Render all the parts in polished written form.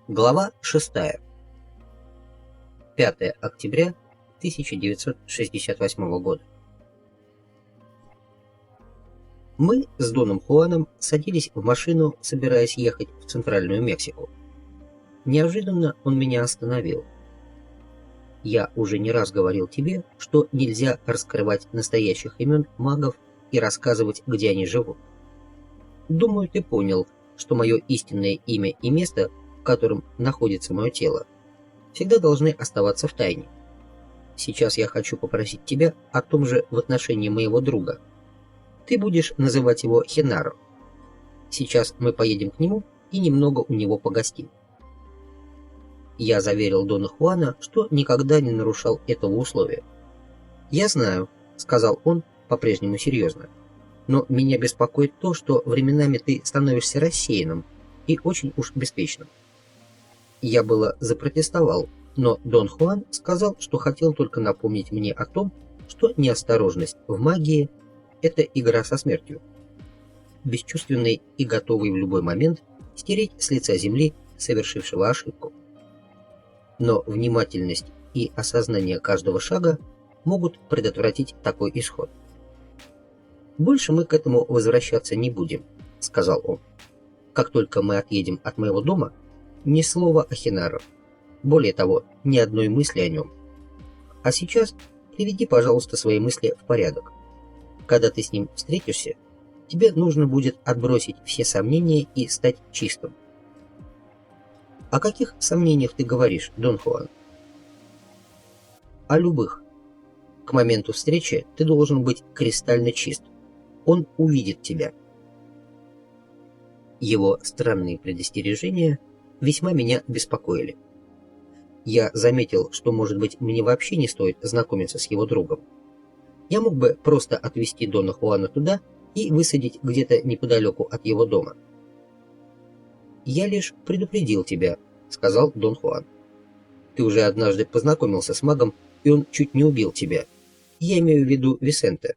Глава 6. 5 октября 1968 года. Мы с Доном Хуаном садились в машину, собираясь ехать в Центральную Мексику. Неожиданно он меня остановил. Я уже не раз говорил тебе, что нельзя раскрывать настоящих имен магов и рассказывать, где они живут. Думаю, ты понял, что мое истинное имя и место, в котором находится мое тело, всегда должны оставаться в тайне. Сейчас я хочу попросить тебя о том же в отношении моего друга. Ты будешь называть его Хенаро. Сейчас мы поедем к нему и немного у него погостим. Я заверил Дона Хуана, что никогда не нарушал этого условия. «Я знаю», — сказал он по-прежнему серьезно, «но меня беспокоит то, что временами ты становишься рассеянным и очень уж беспечным». Я было запротестовал, но Дон Хуан сказал, что хотел только напомнить мне о том, что неосторожность в магии — это игра со смертью. Бесчувственный и готовый в любой момент стереть с лица земли совершившего ошибку. Но внимательность и осознание каждого шага могут предотвратить такой исход. «Больше мы к этому возвращаться не будем», — сказал он. «Как только мы отъедем от моего дома, ни слова о Хенаро. Более того, ни одной мысли о нем. А сейчас приведи, пожалуйста, свои мысли в порядок. Когда ты с ним встретишься, тебе нужно будет отбросить все сомнения и стать чистым». «О каких сомнениях ты говоришь, Дон Хуан?» «О любых. К моменту встречи ты должен быть кристально чист. Он увидит тебя». Его странные предостережения весьма меня беспокоили. Я заметил, что, может быть, мне вообще не стоит знакомиться с его другом. Я мог бы просто отвезти Дона Хуана туда и высадить где-то неподалеку от его дома. «Я лишь предупредил тебя», — сказал Дон Хуан. «Ты уже однажды познакомился с магом, и он чуть не убил тебя. Я имею в виду Висенте.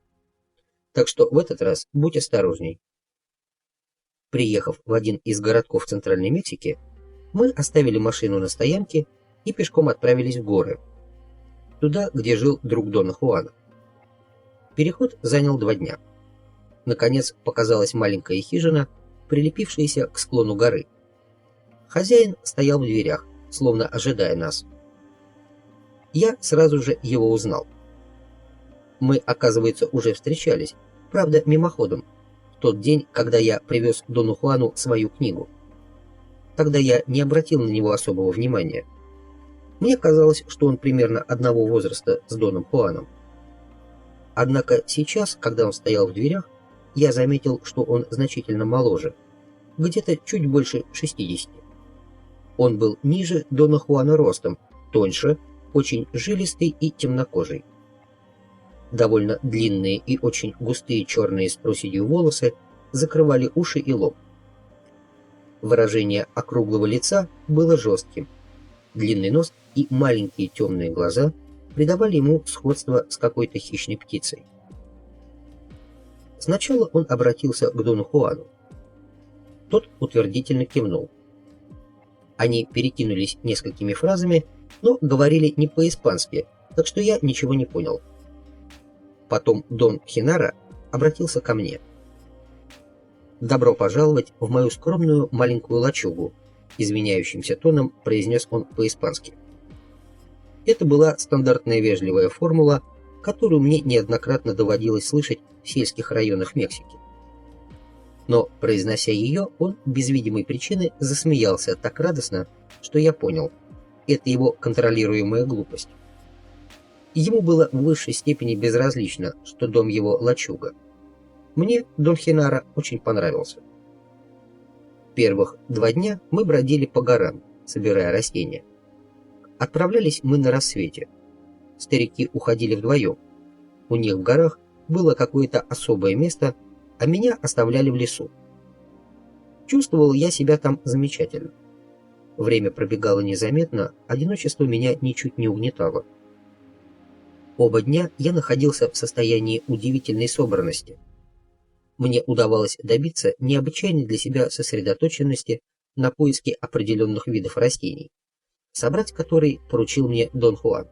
Так что в этот раз будь осторожней». Приехав в один из городков Центральной Мексики, мы оставили машину на стоянке и пешком отправились в горы, туда, где жил друг Дона Хуана. Переход занял 2 дня. Наконец показалась маленькая хижина, прилепившаяся к склону горы. Хозяин стоял в дверях, словно ожидая нас. Я сразу же его узнал. Мы, оказывается, уже встречались, правда, мимоходом, в тот день, когда я привез Дону Хуану свою книгу. Тогда я не обратил на него особого внимания. Мне казалось, что он примерно одного возраста с Доном Хуаном. Однако сейчас, когда он стоял в дверях, я заметил, что он значительно моложе, где-то чуть больше 60. Он был ниже Дона Хуана ростом, тоньше, очень жилистый и темнокожий. Довольно длинные и очень густые черные с проседью волосы закрывали уши и лоб. Выражение округлого лица было жестким. Длинный нос и маленькие темные глаза придавали ему сходство с какой-то хищной птицей. Сначала он обратился к Дону Хуану. Тот утвердительно кивнул. Они перекинулись несколькими фразами, но говорили не по-испански, так что я ничего не понял. Потом Дон Хенаро обратился ко мне. «Добро пожаловать в мою скромную маленькую лачугу», — извиняющимся тоном произнес он по-испански. Это была стандартная вежливая формула, которую мне неоднократно доводилось слышать в сельских районах Мексики. Но, произнося ее, он без видимой причины засмеялся так радостно, что я понял — это его контролируемая глупость. Ему было в высшей степени безразлично, что дом его лачуга. Мне Дон Хенаро очень понравился. Первых 2 дня мы бродили по горам, собирая растения. Отправлялись мы на рассвете. Старики уходили вдвоем. У них в горах было какое-то особое место, а меня оставляли в лесу. Чувствовал я себя там замечательно. Время пробегало незаметно, одиночество меня ничуть не угнетало. Оба дня я находился в состоянии удивительной собранности. Мне удавалось добиться необычайной для себя сосредоточенности, на поиски определенных видов растений, собрать который поручил мне Дон Хуан.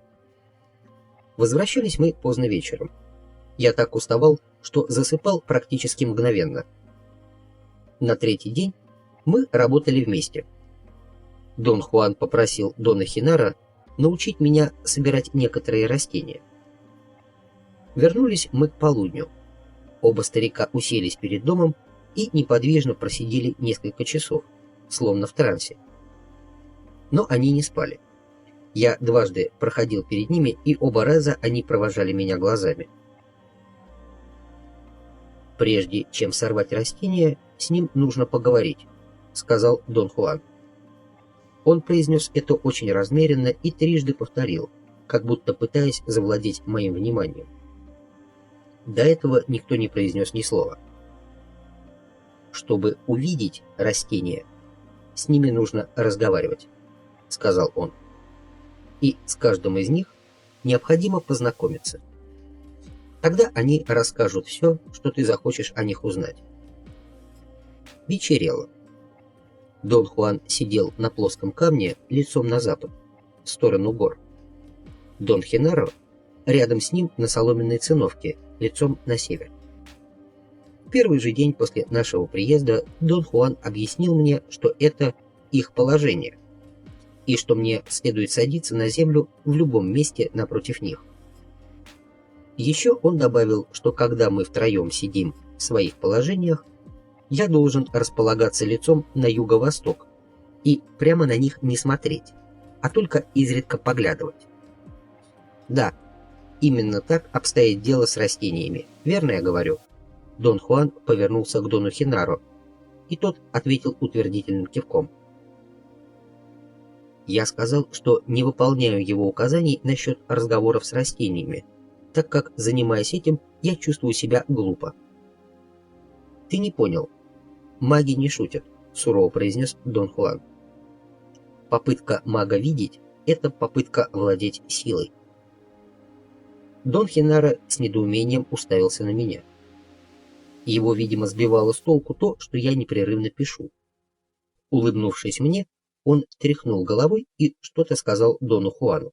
Возвращались мы поздно вечером. Я так уставал, что засыпал практически мгновенно. На третий день мы работали вместе. Дон Хуан попросил Дона Хинара научить меня собирать некоторые растения. Вернулись мы к полудню. Оба старика уселись перед домом и неподвижно просидели несколько часов, словно в трансе. Но они не спали. Я дважды проходил перед ними, и оба раза они провожали меня глазами. «Прежде чем сорвать растение, с ним нужно поговорить», — сказал Дон Хуан. Он произнес это очень размеренно и трижды повторил, как будто пытаясь завладеть моим вниманием. До этого никто не произнес ни слова. «Чтобы увидеть растения, с ними нужно разговаривать», — сказал он. «И с каждым из них необходимо познакомиться. Тогда они расскажут все, что ты захочешь о них узнать». Вечерело. Дон Хуан сидел на плоском камне лицом на запад, в сторону гор. Дон Хенаро рядом с ним на соломенной циновке, лицом на север. В первый же день после нашего приезда Дон Хуан объяснил мне, что это их положение, и что мне следует садиться на землю в любом месте напротив них. Еще он добавил, что когда мы втроем сидим в своих положениях, я должен располагаться лицом на юго-восток и прямо на них не смотреть, а только изредка поглядывать. Да, именно так обстоит дело с растениями, верно я говорю? Дон Хуан повернулся к Дону Хинаро, и тот ответил утвердительным кивком. Я сказал, что не выполняю его указаний насчет разговоров с растениями, так как, занимаясь этим, я чувствую себя глупо. «Ты не понял. Маги не шутят», — сурово произнес Дон Хуан. «Попытка мага видеть — это попытка владеть силой». Дон Хинаро с недоумением уставился на меня. Его, видимо, сбивало с толку то, что я непрерывно пишу. Улыбнувшись мне, он тряхнул головой и что-то сказал Дону Хуану.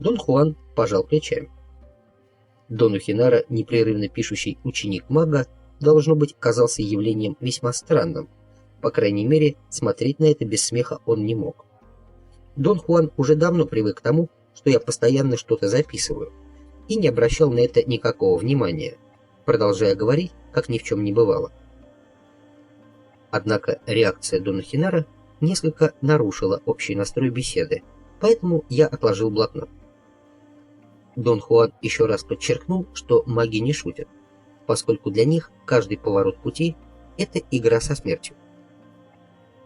Дон Хуан пожал плечами. Дону Хинаро, непрерывно пишущий ученик мага, должно быть, казался явлением весьма странным. По крайней мере, смотреть на это без смеха он не мог. Дон Хуан уже давно привык к тому, что я постоянно что-то записываю, и не обращал на это никакого внимания, продолжая говорить, как ни в чем не бывало. Однако реакция Дона Хинаро несколько нарушила общий настрой беседы, поэтому я отложил блокнот. Дон Хуан еще раз подчеркнул, что маги не шутят, поскольку для них каждый поворот пути – это игра со смертью.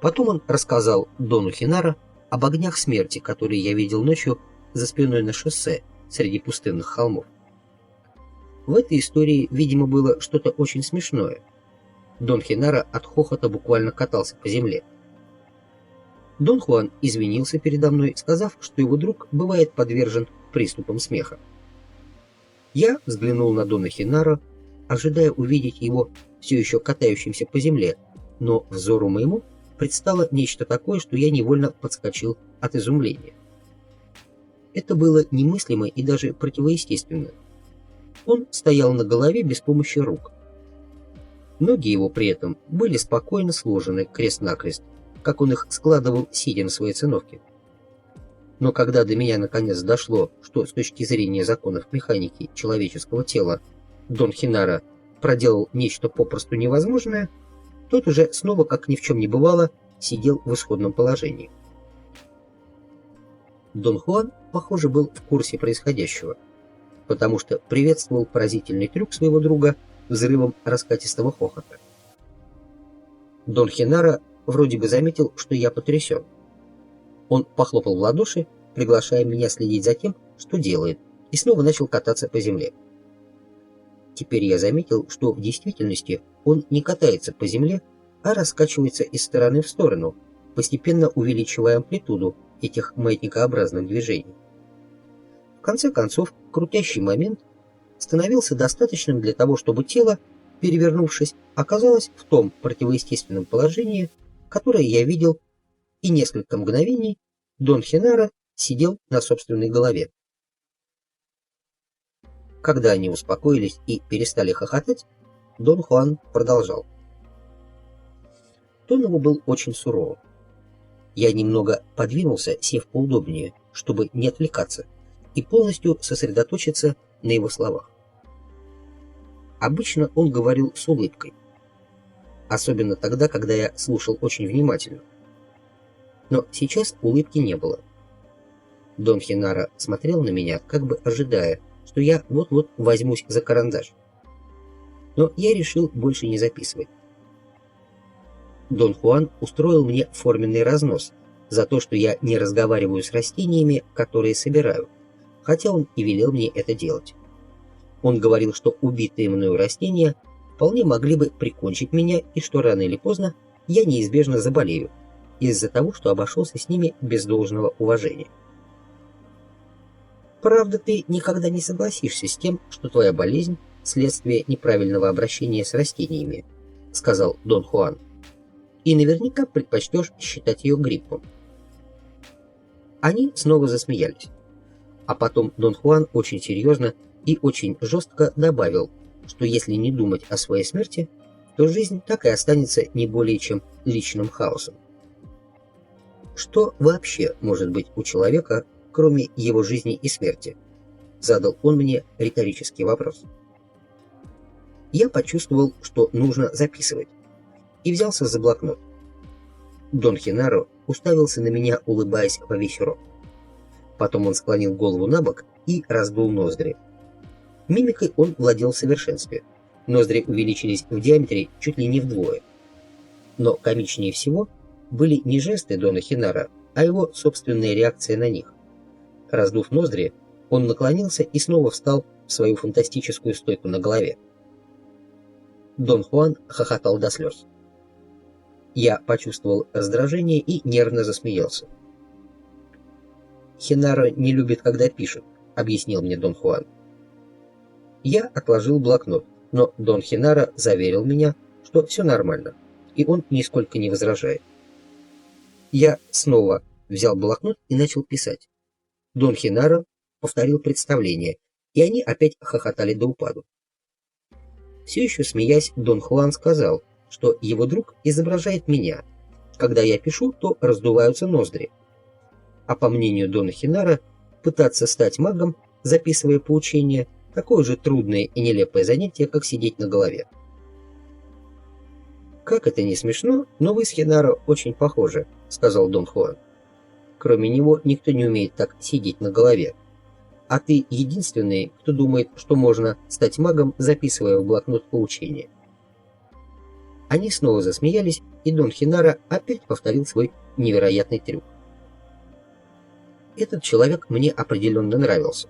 Потом он рассказал Дону Хинаро об огнях смерти, которые я видел ночью за спиной на шоссе среди пустынных холмов. В этой истории, видимо, было что-то очень смешное. Дон Хинаро от хохота буквально катался по земле. Дон Хуан извинился передо мной, сказав, что его друг бывает подвержен приступом смеха. Я взглянул на Дона Хинаро, ожидая увидеть его все еще катающимся по земле, но взору моему предстало нечто такое, что я невольно подскочил от изумления. Это было немыслимо и даже противоестественно. Он стоял на голове без помощи рук. Ноги его при этом были спокойно сложены крест-накрест, как он их складывал, сидя на своей циновке. Но когда до меня наконец дошло, что с точки зрения законов механики человеческого тела Дон Хинаро проделал нечто попросту невозможное, тот уже снова, как ни в чем не бывало, сидел в исходном положении. Дон Хуан, похоже, был в курсе происходящего, потому что приветствовал поразительный трюк своего друга взрывом раскатистого хохота. Дон Хинаро вроде бы заметил, что я потрясен. Он похлопал в ладоши, приглашая меня следить за тем, что делает, и снова начал кататься по земле. Теперь я заметил, что в действительности он не катается по земле, а раскачивается из стороны в сторону, постепенно увеличивая амплитуду этих маятникообразных движений. В конце концов, крутящий момент становился достаточным для того, чтобы тело, перевернувшись, оказалось в том противоестественном положении, которое я видел, и несколько мгновений Дон Хенара сидел на собственной голове. Когда они успокоились и перестали хохотать, Дон Хуан продолжал. Тон его был очень суровым. Я немного подвинулся, сев поудобнее, чтобы не отвлекаться, и полностью сосредоточиться на его словах. Обычно он говорил с улыбкой, особенно тогда, когда я слушал очень внимательно. Но сейчас улыбки не было. Дон Хенара смотрел на меня, как бы ожидая, что я вот-вот возьмусь за карандаш. Но я решил больше не записывать. Дон Хуан устроил мне форменный разнос за то, что я не разговариваю с растениями, которые собираю, хотя он и велел мне это делать. Он говорил, что убитые мною растения вполне могли бы прикончить меня и что рано или поздно я неизбежно заболею из-за того, что обошелся с ними без должного уважения. Правда, ты никогда не согласишься с тем, что твоя болезнь – следствие неправильного обращения с растениями, сказал Дон Хуан, и наверняка предпочтешь считать ее гриппом. Они снова засмеялись. А потом Дон Хуан очень серьезно и очень жестко добавил, что если не думать о своей смерти, то жизнь так и останется не более чем личным хаосом. Что вообще может быть у человека, кроме его жизни и смерти? Задал он мне риторический вопрос. Я почувствовал, что нужно записывать, и взялся за блокнот. Дон Хенаро уставился на меня, улыбаясь во весь рот. Потом он склонил голову на бок и раздул ноздри. Мимикой он владел в совершенстве. Ноздри увеличились в диаметре чуть ли не вдвое. Но комичнее всего были не жесты Дона Хенара, а его собственная реакция на них. Раздув ноздри, он наклонился и снова встал в свою фантастическую стойку на голове. Дон Хуан хохотал до слез. Я почувствовал раздражение и нервно засмеялся. «Хенаро не любит, когда пишет», — объяснил мне Дон Хуан. Я отложил блокнот, но Дон Хенаро заверил меня, что все нормально, и он нисколько не возражает. Я снова взял блокнот и начал писать. Дон Хенаро повторил представление, и они опять хохотали до упаду. Все еще смеясь, Дон Хуан сказал, что его друг изображает меня. Когда я пишу, то раздуваются ноздри. А по мнению Дона Хенаро, пытаться стать магом, записывая поучения, такое же трудное и нелепое занятие, как сидеть на голове. «Как это не смешно, но вы с Хенаро очень похожи», — сказал Дон Хуан. «Кроме него никто не умеет так сидеть на голове. А ты единственный, кто думает, что можно стать магом, записывая в блокнот поучения». Они снова засмеялись, и Дон Хенаро опять повторил свой невероятный трюк. Этот человек мне определенно нравился.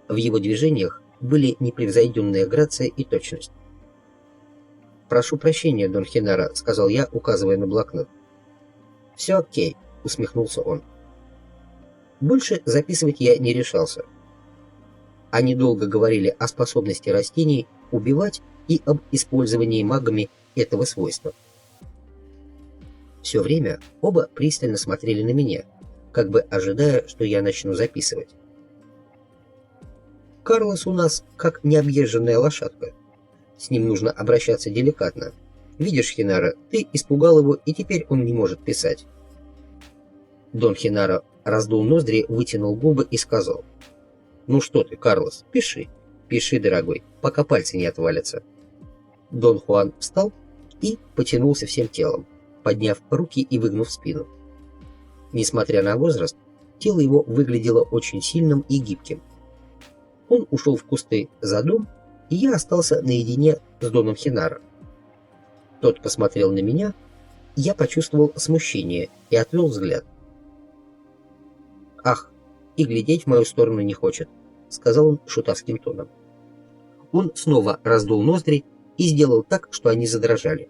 В его движениях были непревзойденная грация и точность. «Прошу прощения, Дон Хенаро», — сказал я, указывая на блокнот. «Все окей», — усмехнулся он. Больше записывать я не решался. Они долго говорили о способности растений убивать и об использовании магами этого свойства. Все время оба пристально смотрели на меня, как бы ожидая, что я начну записывать. «Карлос у нас как необъезженная лошадка. С ним нужно обращаться деликатно. Видишь, Хенаро, ты испугал его, и теперь он не может писать». Дон Хенаро раздул ноздри, вытянул губы и сказал: «Ну что ты, Карлос, пиши, пиши, дорогой, пока пальцы не отвалятся». Дон Хуан встал и потянулся всем телом, подняв руки и выгнув спину. Несмотря на возраст, тело его выглядело очень сильным и гибким. Он ушел в кусты за дом, и я остался наедине с Доном Хенаро. Тот посмотрел на меня, я почувствовал смущение и отвел взгляд. «Ах, и глядеть в мою сторону не хочет», — сказал он шутовским тоном. Он снова раздул ноздри и сделал так, что они задрожали.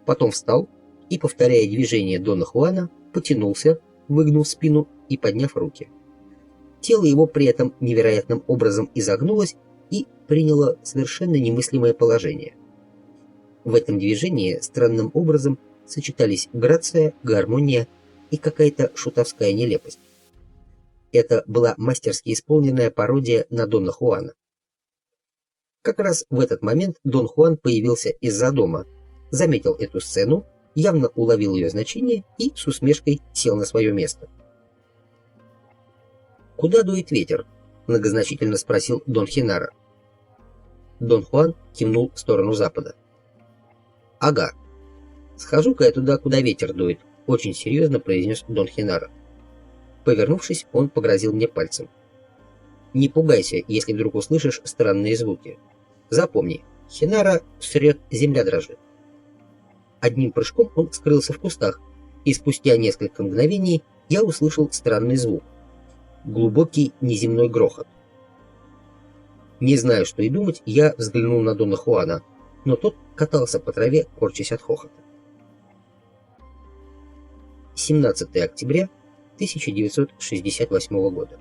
Потом встал и, повторяя движение Дона Хуана, потянулся, выгнув спину и подняв руки. Тело его при этом невероятным образом изогнулось и приняло совершенно немыслимое положение. В этом движении странным образом сочетались грация, гармония и какая-то шутовская нелепость. Это была мастерски исполненная пародия на Дона Хуана. Как раз в этот момент Дон Хуан появился из-за дома, заметил эту сцену, явно уловил ее значение и с усмешкой сел на свое место. «Куда дует ветер?» — многозначительно спросил Дон Хенара. Дон Хуан кивнул в сторону запада. «Ага. Схожу-ка я туда, куда ветер дует», — очень серьезно произнес Дон Хенара. Повернувшись, он погрозил мне пальцем. «Не пугайся, если вдруг услышишь странные звуки. Запомни, Хенара срет, земля дрожит». Одним прыжком он скрылся в кустах, и спустя несколько мгновений я услышал странный звук. Глубокий неземной грохот. Не знаю, что и думать, я взглянул на Дона Хуана, но тот катался по траве, корчась от хохота. 17 октября 1968 года.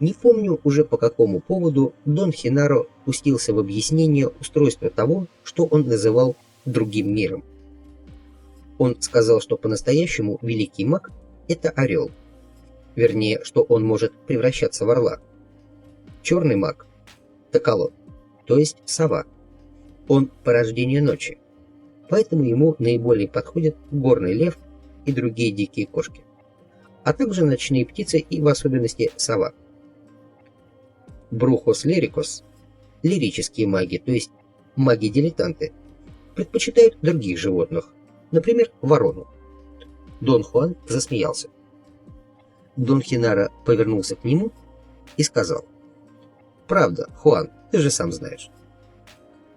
Не помню уже по какому поводу Дон Хенаро пустился в объяснение устройства того, что он называл «другим миром». Он сказал, что по-настоящему великий маг — это орел. Вернее, что он может превращаться в орла. Черный маг — токоло, то есть сова. Он порождение ночи, поэтому ему наиболее подходят горный лев и другие дикие кошки, а также ночные птицы и в особенности сова. Брухос лирикос, лирические маги, то есть маги-дилетанты, предпочитают других животных, например, ворону. Дон Хуан засмеялся. Дон Хенара повернулся к нему и сказал: «Правда, Хуан, ты же сам знаешь».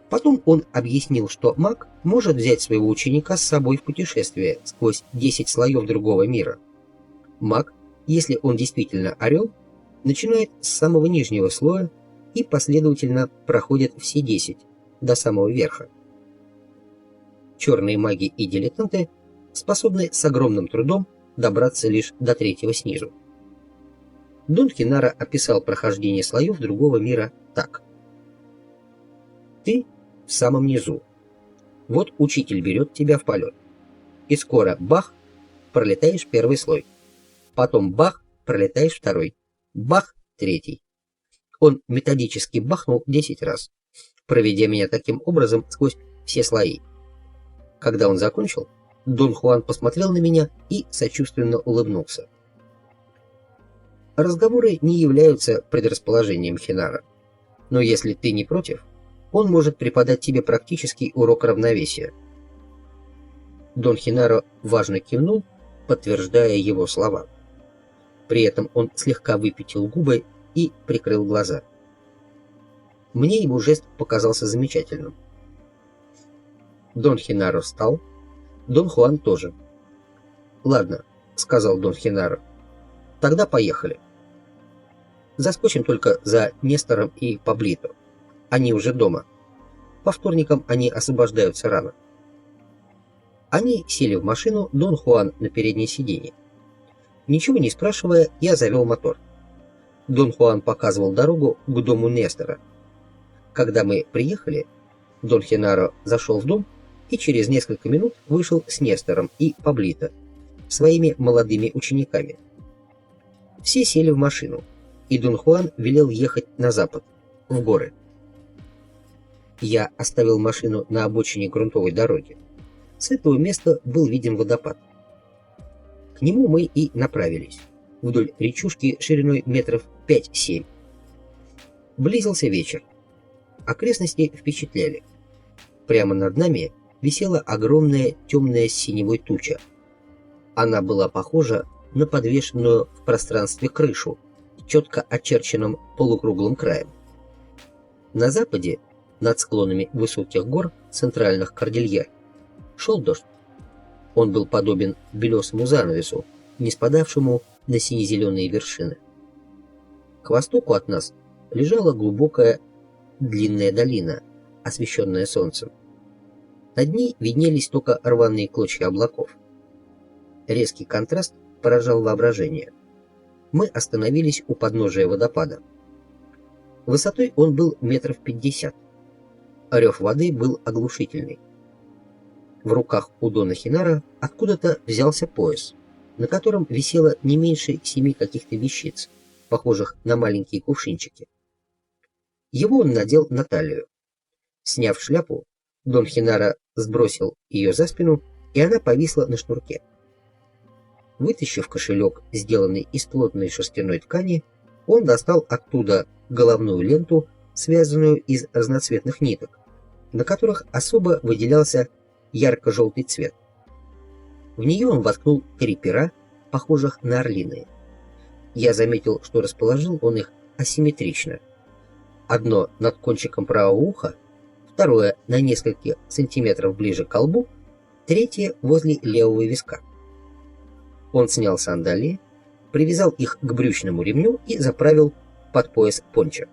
Потом он объяснил, что маг может взять своего ученика с собой в путешествие сквозь 10 слоев другого мира. Маг, если он действительно орел, начинает с самого нижнего слоя и последовательно проходит все 10 до самого верха. Черные маги и дилетанты способны с огромным трудом добраться лишь до 3-го снизу. Дон Хенара описал прохождение слоев другого мира так. Ты в самом низу. Вот учитель берет тебя в полет. И скоро бах, пролетаешь первый слой. Потом бах, пролетаешь второй. Бах, третий. Он методически бахнул 10 раз, проведя меня таким образом сквозь все слои. Когда он закончил, Дон Хуан посмотрел на меня и сочувственно улыбнулся. Разговоры не являются предрасположением Хенара, но если ты не против, он может преподать тебе практический урок равновесия. Дон Хенаро важно кивнул, подтверждая его слова. При этом он слегка выпятил губы и прикрыл глаза. Мне его жест показался замечательным. Дон Хенаро встал, Дон Хуан тоже. «Ладно», — сказал Дон Хенаро, — «тогда поехали. Заскочим только за Нестором и Паблито. Они уже дома. По вторникам они освобождаются рано». Они сели в машину, Дон Хуан на переднее сиденье. Ничего не спрашивая, я завел мотор. Дон Хуан показывал дорогу к дому Нестора. Когда мы приехали, Дон Хенаро зашел в дом и через несколько минут вышел с Нестором и Паблито, своими молодыми учениками. Все сели в машину, и Дон Хуан велел ехать на запад, в горы. Я оставил машину на обочине грунтовой дороги. С этого места был виден водопад. К нему мы и направились, вдоль речушки шириной метров 5-7. Близился вечер. Окрестности впечатляли. Прямо над нами висела огромная темная синевой туча. Она была похожа на подвешенную в пространстве крышу с четко очерченным полукруглым краем. На западе, над склонами высоких гор центральных кордильер, шел дождь. Он был подобен белесому занавесу, не спадавшему на сине-зеленые вершины. К востоку от нас лежала глубокая длинная долина, освещенная солнцем. Над ней виднелись только рваные клочья облаков. Резкий контраст поражал воображение. Мы остановились у подножия водопада. Высотой он был метров 50. Рев воды был оглушительный. В руках у Дона Хинара откуда-то взялся пояс, на котором висело не меньше 7 каких-то вещиц, похожих на маленькие кувшинчики. Его он надел на талию. Сняв шляпу, Дон Хинара сбросил ее за спину, и она повисла на шнурке. Вытащив кошелек, сделанный из плотной шерстяной ткани, он достал оттуда головную ленту, связанную из разноцветных ниток, на которых особо выделялся ярко-желтый цвет. В нее он воткнул 3 пера, похожих на орлиные. Я заметил, что расположил он их асимметрично. Одно над кончиком правого уха, второе на несколько сантиметров ближе к колбу, третье возле левого виска. Он снял сандалии, привязал их к брючному ремню и заправил под пояс пончо.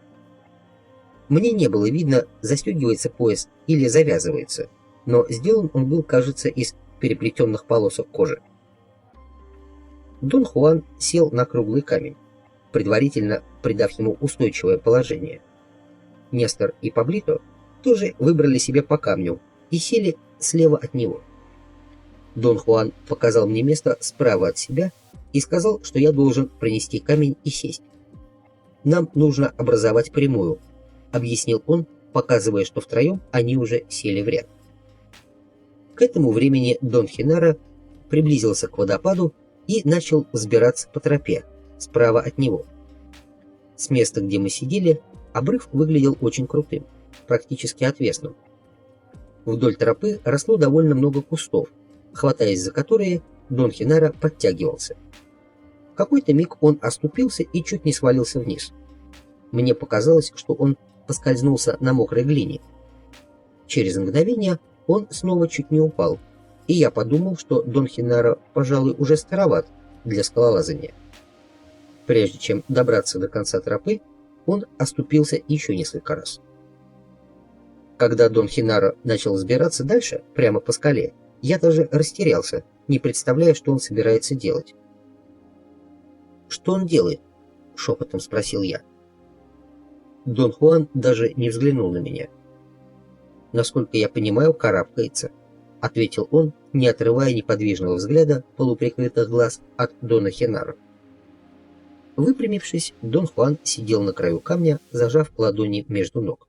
Мне не было видно, застегивается пояс или завязывается, но сделан он был, кажется, из переплетенных полосок кожи. Дон Хуан сел на круглый камень, предварительно придав ему устойчивое положение. Нестор и Паблито тоже выбрали себе по камню и сели слева от него. Дон Хуан показал мне место справа от себя и сказал, что я должен принести камень и сесть. «Нам нужно образовать прямую», — объяснил он, показывая, что втроем они уже сели в ряд. К этому времени Дон Хинара приблизился к водопаду и начал взбираться по тропе, справа от него. С места, где мы сидели, обрыв выглядел очень крутым, практически отвесным. Вдоль тропы росло довольно много кустов, хватаясь за которые Дон Хинара подтягивался. В какой-то миг он оступился и чуть не свалился вниз. Мне показалось, что он поскользнулся на мокрой глине. Через мгновение он снова чуть не упал, и я подумал, что Дон Хинара, пожалуй, уже староват для скалолазания. Прежде чем добраться до конца тропы, он оступился еще несколько раз. Когда Дон Хинара начал взбираться дальше, прямо по скале, я даже растерялся, не представляя, что он собирается делать. «Что он делает?» — шепотом спросил я. Дон Хуан даже не взглянул на меня. «Насколько я понимаю, карабкается», — ответил он, не отрывая неподвижного взгляда полуприкрытых глаз от Дона Хинара. Выпрямившись, Дон Хуан сидел на краю камня, зажав ладони между ног.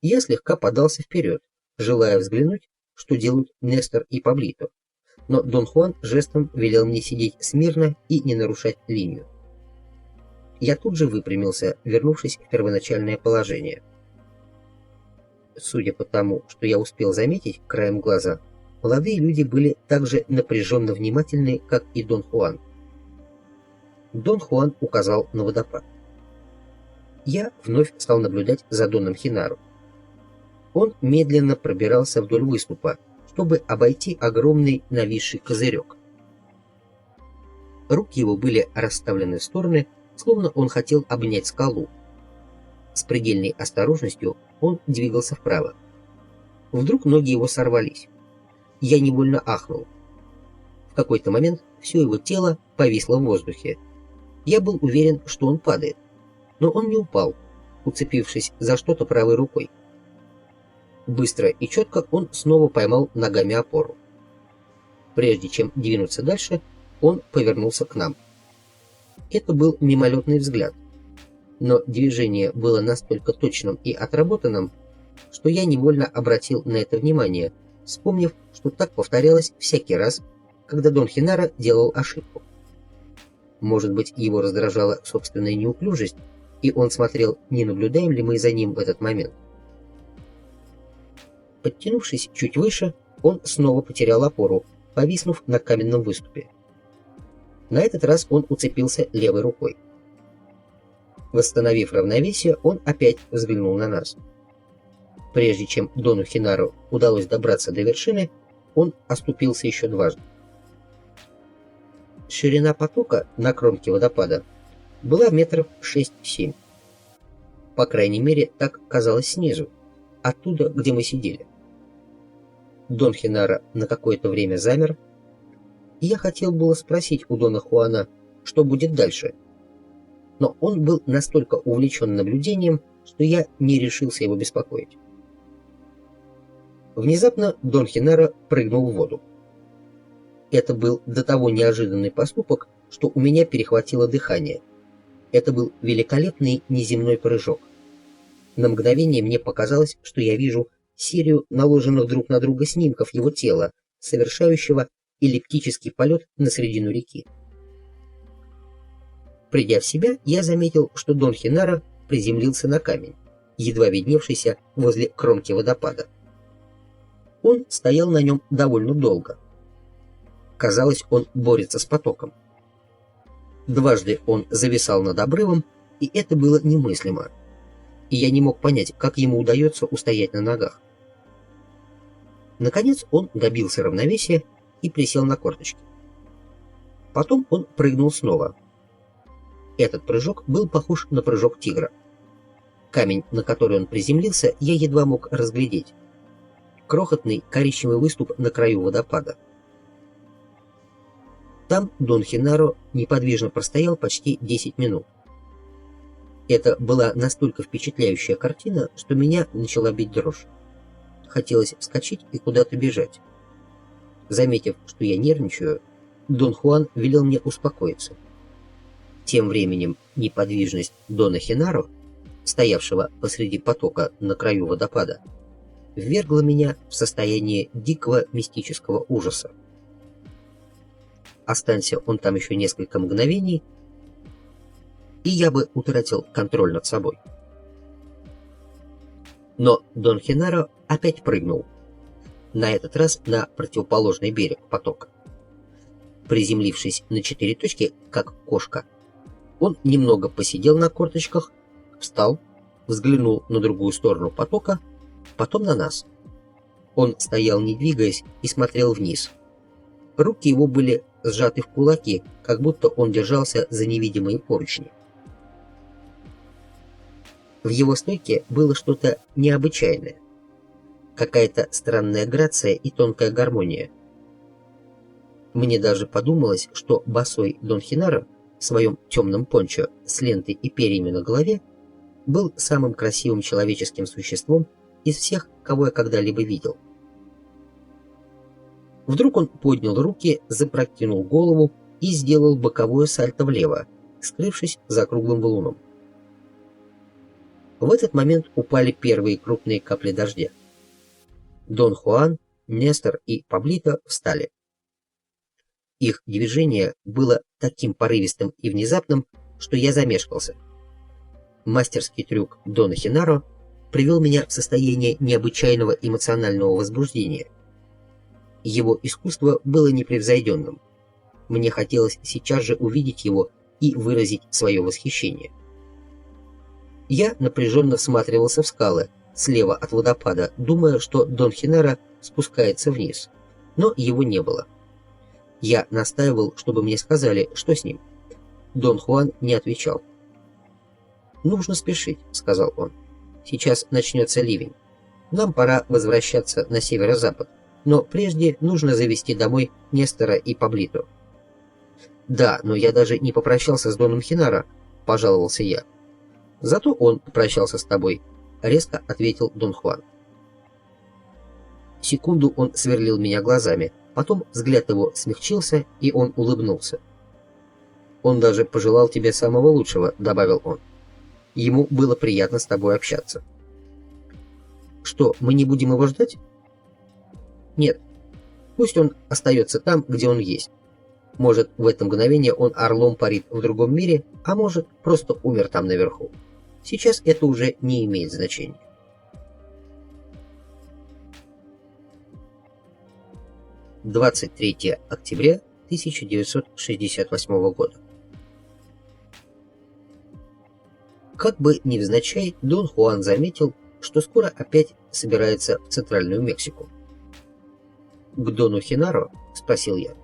Я слегка подался вперед, желая взглянуть, что делают Нестор и Паблито, но Дон Хуан жестом велел мне сидеть смирно и не нарушать линию. Я тут же выпрямился, вернувшись в первоначальное положение. Судя по тому, что я успел заметить краем глаза, молодые люди были так же напряженно внимательны, как и Дон Хуан. Дон Хуан указал на водопад. Я вновь стал наблюдать за Доном Хинару. Он медленно пробирался вдоль выступа, чтобы обойти огромный нависший козырек. Руки его были расставлены в стороны, словно он хотел обнять скалу. С предельной осторожностью он двигался вправо. Вдруг ноги его сорвались. Я невольно ахнул. В какой-то момент все его тело повисло в воздухе. Я был уверен, что он падает, но он не упал, уцепившись за что-то правой рукой. Быстро и четко он снова поймал ногами опору. Прежде чем двинуться дальше, он повернулся к нам. Это был мимолетный взгляд, но движение было настолько точным и отработанным, что я невольно обратил на это внимание, вспомнив, что так повторялось всякий раз, когда Дон Хинара делал ошибку. Может быть, его раздражала собственная неуклюжесть, и он смотрел, не наблюдаем ли мы за ним в этот момент. Подтянувшись чуть выше, он снова потерял опору, повиснув на каменном выступе. На этот раз он уцепился левой рукой. Восстановив равновесие, он опять взглянул на нас. Прежде чем Дону Хинару удалось добраться до вершины, он оступился еще дважды. Ширина потока на кромке водопада была метров 6-7. По крайней мере, так казалось снизу, оттуда, где мы сидели. Дон Хинара на какое-то время замер, и я хотел было спросить у Дона Хуана, что будет дальше. Но он был настолько увлечен наблюдением, что я не решился его беспокоить. Внезапно Дон Хенаро прыгнул в воду. Это был до того неожиданный поступок, что у меня перехватило дыхание. Это был великолепный неземной прыжок. На мгновение мне показалось, что я вижу серию наложенных друг на друга снимков его тела, совершающего эллиптический полет на середину реки. Придя в себя, я заметил, что Дон Хенаро приземлился на камень, едва видневшийся возле кромки водопада. Он стоял на нем довольно долго. Казалось, он борется с потоком. Дважды он зависал над обрывом, и это было немыслимо. И я не мог понять, как ему удается устоять на ногах. Наконец он добился равновесия и присел на корточки. Потом он прыгнул снова. Этот прыжок был похож на прыжок тигра. Камень, на который он приземлился, я едва мог разглядеть. Крохотный коричневый выступ на краю водопада. Там Дон Хенаро неподвижно простоял почти 10 минут. Это была настолько впечатляющая картина, что меня начала бить дрожь. Хотелось вскочить и куда-то бежать. Заметив, что я нервничаю, Дон Хуан велел мне успокоиться. Тем временем неподвижность Дона Хенаро, стоявшего посреди потока на краю водопада, ввергла меня в состояние дикого мистического ужаса. Останься он там еще несколько мгновений, и я бы утратил контроль над собой. Но Дон Хенаро опять прыгнул, на этот раз на противоположный берег потока. Приземлившись на 4 точки, как кошка, он немного посидел на корточках, встал, взглянул на другую сторону потока, потом на нас. Он стоял, не двигаясь, и смотрел вниз. Руки его были сжаты в кулаки, как будто он держался за невидимые поручни. В его стойке было что-то необычайное. Какая-то странная грация и тонкая гармония. Мне даже подумалось, что босой Дон Хенаро в своем темном пончо с лентой и перьями на голове был самым красивым человеческим существом из всех, кого я когда-либо видел. Вдруг он поднял руки, запрокинул голову и сделал боковое сальто влево, скрывшись за круглым валуном. В этот момент упали первые крупные капли дождя. Дон Хуан, Нестор и Паблито встали. Их движение было таким порывистым и внезапным, что я замешкался. Мастерский трюк Дона Хенаро привел меня в состояние необычайного эмоционального возбуждения. Его искусство было непревзойденным. Мне хотелось сейчас же увидеть его и выразить свое восхищение. Я напряженно всматривался в скалы, слева от водопада, думая, что Дон Хенаро спускается вниз, но его не было. Я настаивал, чтобы мне сказали, что с ним. Дон Хуан не отвечал. «Нужно спешить», — сказал он. «Сейчас начнется ливень. Нам пора возвращаться на северо-запад, но прежде нужно завести домой Нестора и Паблито». «Да, но я даже не попрощался с Доном Хенаро», — пожаловался я. «Зато он попрощался с тобой», — резко ответил Дон Хуан. Секунду он сверлил меня глазами, потом взгляд его смягчился, и он улыбнулся. «Он даже пожелал тебе самого лучшего», — добавил он. «Ему было приятно с тобой общаться». «Что, мы не будем его ждать?» «Нет. Пусть он остается там, где он есть. Может, в это мгновение он орлом парит в другом мире, а может, просто умер там наверху. Сейчас это уже не имеет значения». 23 октября 1968 года. Как бы невзначай, Дон Хуан заметил, что скоро опять собирается в Центральную Мексику. «К Дону Хенаро?» — спросил я.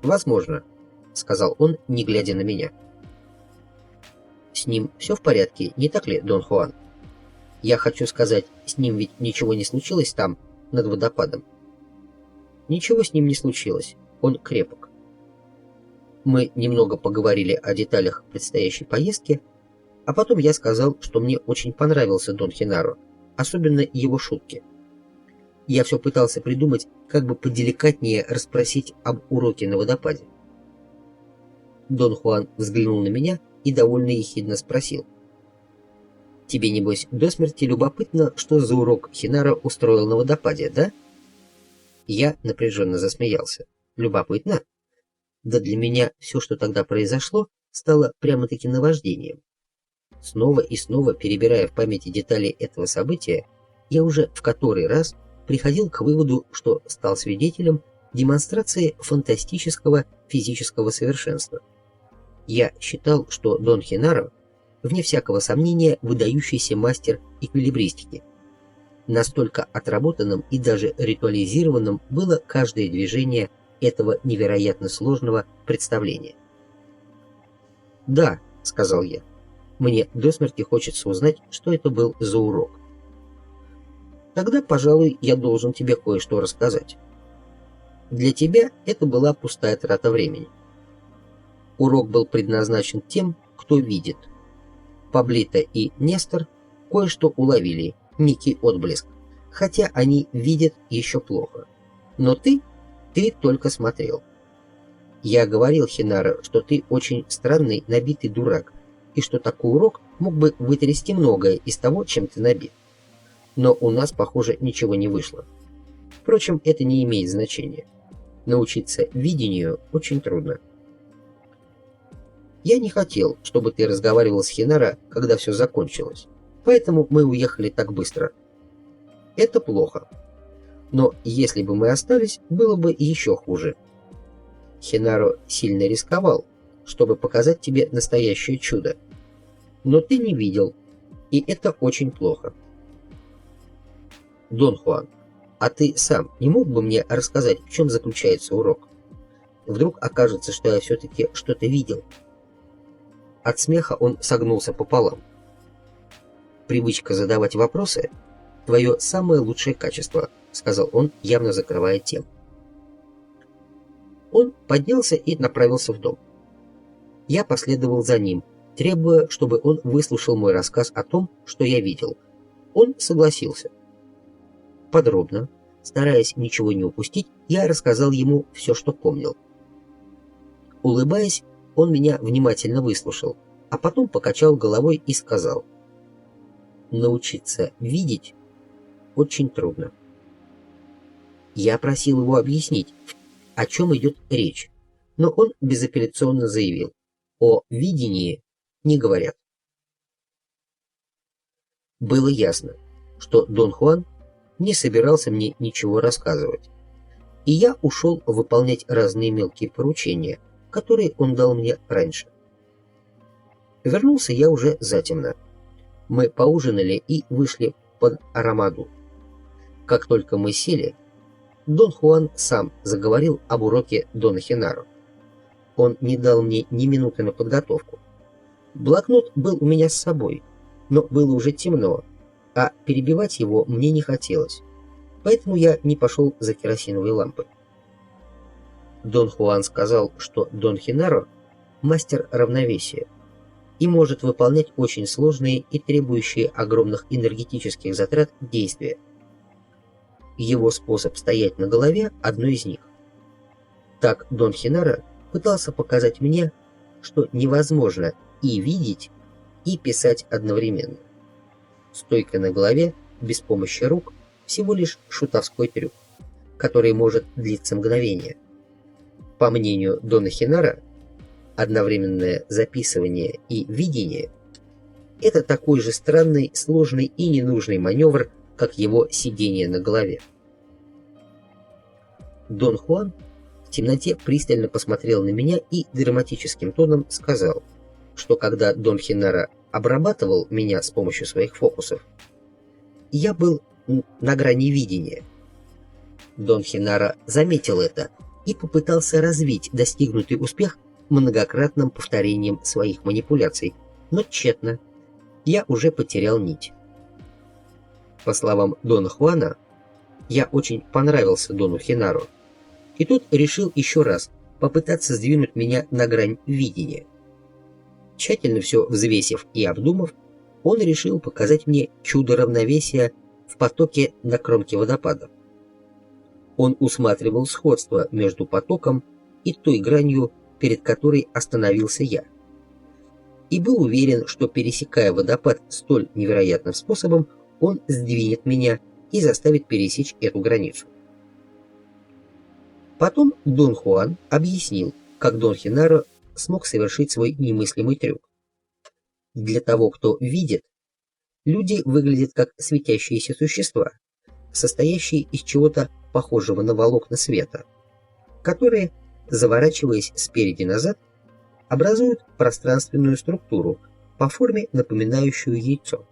«Возможно», — сказал он, не глядя на меня. «С ним все в порядке, не так ли, Дон Хуан? Я хочу сказать, с ним ведь ничего не случилось там, над водопадом?» «Ничего с ним не случилось, он крепок». Мы немного поговорили о деталях предстоящей поездки, а потом я сказал, что мне очень понравился Дон Хенаро, особенно его шутки. Я все пытался придумать, как бы поделикатнее расспросить об уроке на водопаде. Дон Хуан взглянул на меня и довольно ехидно спросил: «Тебе, небось, до смерти любопытно, что за урок Хинара устроил на водопаде, да?» Я напряженно засмеялся. «Любопытно? Да для меня все, что тогда произошло, стало прямо-таки наваждением. Снова и снова перебирая в памяти детали этого события, я уже в который раз приходил к выводу, что стал свидетелем демонстрации фантастического физического совершенства. Я считал, что Дон Хинаро, вне всякого сомнения, выдающийся мастер эквилибристики. Настолько отработанным и даже ритуализированным было каждое движение этого невероятно сложного представления. «Да», — сказал я, — «мне до смерти хочется узнать, что это был за урок». «Тогда, пожалуй, я должен тебе кое-что рассказать. Для тебя это была пустая трата времени. Урок был предназначен тем, кто видит. Паблито и Нестор кое-что уловили, некий отблеск, хотя они видят еще плохо. Но ты только смотрел. Я говорил Хинаро, что ты очень странный, набитый дурак, и что такой урок мог бы вытрясти многое из того, чем ты набит. Но у нас, похоже, ничего не вышло. Впрочем, это не имеет значения. Научиться видению очень трудно. Я не хотел, чтобы ты разговаривал с Хинаро, когда все закончилось, поэтому мы уехали так быстро. Это плохо. Но если бы мы остались, было бы еще хуже. Хинаро сильно рисковал, чтобы показать тебе настоящее чудо. Но ты не видел, и это очень плохо. Дон Хуан, а ты сам не мог бы мне рассказать, в чем заключается урок? Вдруг окажется, что я все-таки что-то видел. От смеха он согнулся пополам. «Привычка задавать вопросы — твое самое лучшее качество», — сказал он, явно закрывая тему. Он поднялся и направился в дом. Я последовал за ним, требуя, чтобы он выслушал мой рассказ о том, что я видел. Он согласился. Подробно, стараясь ничего не упустить, я рассказал ему все, что помнил. Улыбаясь, он меня внимательно выслушал, а потом покачал головой и сказал: «Научиться видеть очень трудно». Я просил его объяснить, о чем идет речь, но он безапелляционно заявил: «О видении не говорят». Было ясно, что Дон Хуан не собирался мне ничего рассказывать, и я ушел выполнять разные мелкие поручения, которые он дал мне раньше. Вернулся я уже затемно. Мы поужинали и вышли под Арамаду. Как только мы сели, Дон Хуан сам заговорил об уроке Дона Хинаро. Он не дал мне ни минуты на подготовку. Блокнот был у меня с собой, но было уже темно, а перебивать его мне не хотелось, поэтому я не пошел за керосиновой лампой. Дон Хуан сказал, что Дон Хинаро – мастер равновесия и может выполнять очень сложные и требующие огромных энергетических затрат действия. Его способ стоять на голове – одно из них. Так Дон Хинаро пытался показать мне, что невозможно и видеть, и писать одновременно. Стойка на голове без помощи рук – всего лишь шутовской трюк, который может длиться мгновение. По мнению Дона Хинаро, одновременное записывание и видение – это такой же странный, сложный и ненужный маневр, как его сидение на голове. Дон Хуан в темноте пристально посмотрел на меня и драматическим тоном сказал, что когда Дон Хинаро обрабатывал меня с помощью своих фокусов, я был на грани видения. Дон Хинаро заметил это и попытался развить достигнутый успех многократным повторением своих манипуляций, но тщетно. Я уже потерял нить. По словам Дона Хуана, я очень понравился Дону Хинаро, и тот решил еще раз попытаться сдвинуть меня на грань видения. Тщательно все взвесив и обдумав, он решил показать мне чудо равновесия в потоке на кромке водопада. Он усматривал сходство между потоком и той гранью, перед которой остановился я, и был уверен, что, пересекая водопад столь невероятным способом, он сдвинет меня и заставит пересечь эту границу. Потом Дон Хуан объяснил, как Дон Хенаро смог совершить свой немыслимый трюк. Для того, кто видит, люди выглядят как светящиеся существа, состоящие из чего-то похожего на волокна света, которые, заворачиваясь спереди назад, образуют пространственную структуру, по форме напоминающую яйцо.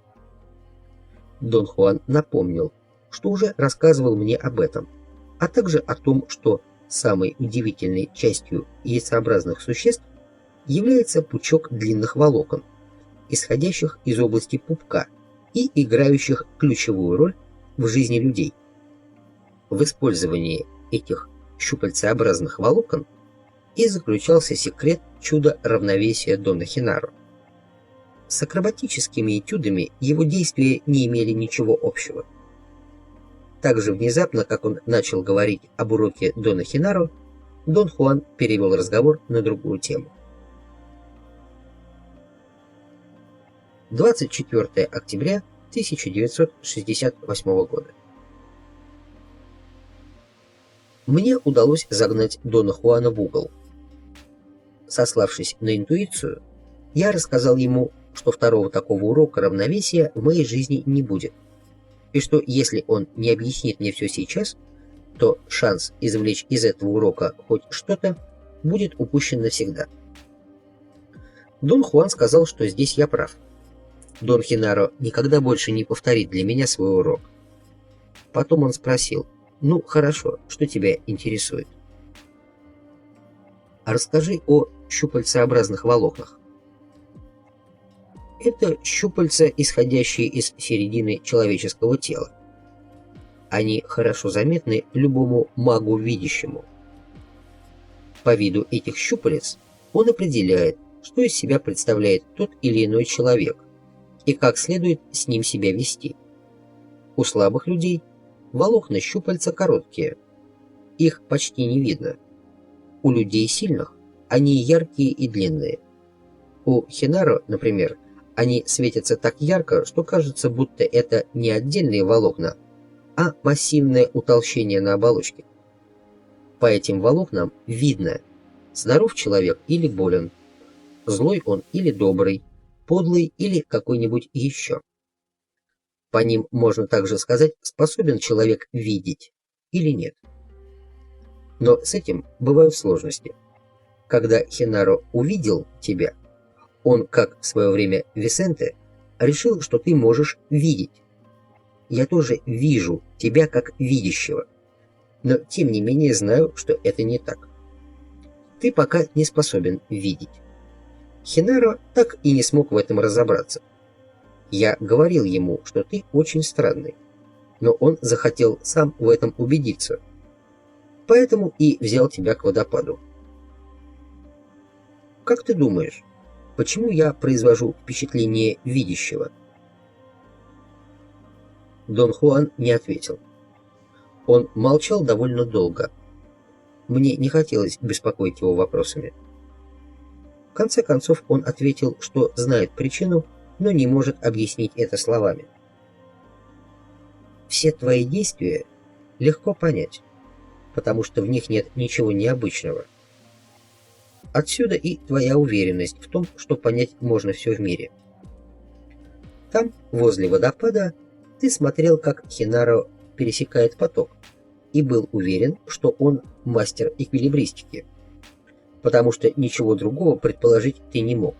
Дон Хуан напомнил, что уже рассказывал мне об этом, а также о том, что самой удивительной частью яйцеобразных существ является пучок длинных волокон, исходящих из области пупка и играющих ключевую роль в жизни людей. В использовании этих щупальцеобразных волокон и заключался секрет чуда равновесия Дона Хенаро. С акробатическими этюдами его действия не имели ничего общего. Так же внезапно, как он начал говорить об уроке Дона Хенаро, Дон Хуан перевел разговор на другую тему. 24 октября 1968 года. Мне удалось загнать Дона Хуана в угол. Сославшись на интуицию, я рассказал ему, что второго такого урока равновесия в моей жизни не будет, и что если он не объяснит мне все сейчас, то шанс извлечь из этого урока хоть что-то будет упущен навсегда. Дон Хуан сказал, что здесь я прав. Дон Хенаро никогда больше не повторит для меня свой урок. Потом он спросил: «Ну, хорошо, что тебя интересует?» «Расскажи о щупальцеобразных волокнах». Это щупальца, исходящие из середины человеческого тела. Они хорошо заметны любому магу видящему. По виду этих щупалец он определяет, что из себя представляет тот или иной человек и как следует с ним себя вести. У слабых людей волокна щупальца короткие, их почти не видно. У людей сильных они яркие и длинные. У Хенаро, например, они светятся так ярко, что кажется, будто это не отдельные волокна, а массивное утолщение на оболочке. По этим волокнам видно, здоров человек или болен, злой он или добрый, подлый или какой-нибудь еще. По ним можно также сказать, способен человек видеть или нет. Но с этим бывают сложности. Когда Хенаро увидел тебя, он, как в свое время Висенте, решил, что ты можешь видеть. Я тоже вижу тебя как видящего, но тем не менее знаю, что это не так. Ты пока не способен видеть. Хенаро так и не смог в этом разобраться. Я говорил ему, что ты очень странный, но он захотел сам в этом убедиться, поэтому и взял тебя к водопаду. Как ты думаешь, почему я произвожу впечатление видящего? Дон Хуан не ответил. Он молчал довольно долго. Мне не хотелось беспокоить его вопросами. В конце концов он ответил, что знает причину, но не может объяснить это словами. Все твои действия легко понять, потому что в них нет ничего необычного. Отсюда и твоя уверенность в том, что понять можно все в мире. Там, возле водопада, ты смотрел, как Хенаро пересекает поток, и был уверен, что он мастер эквилибристики, потому что ничего другого предположить ты не мог.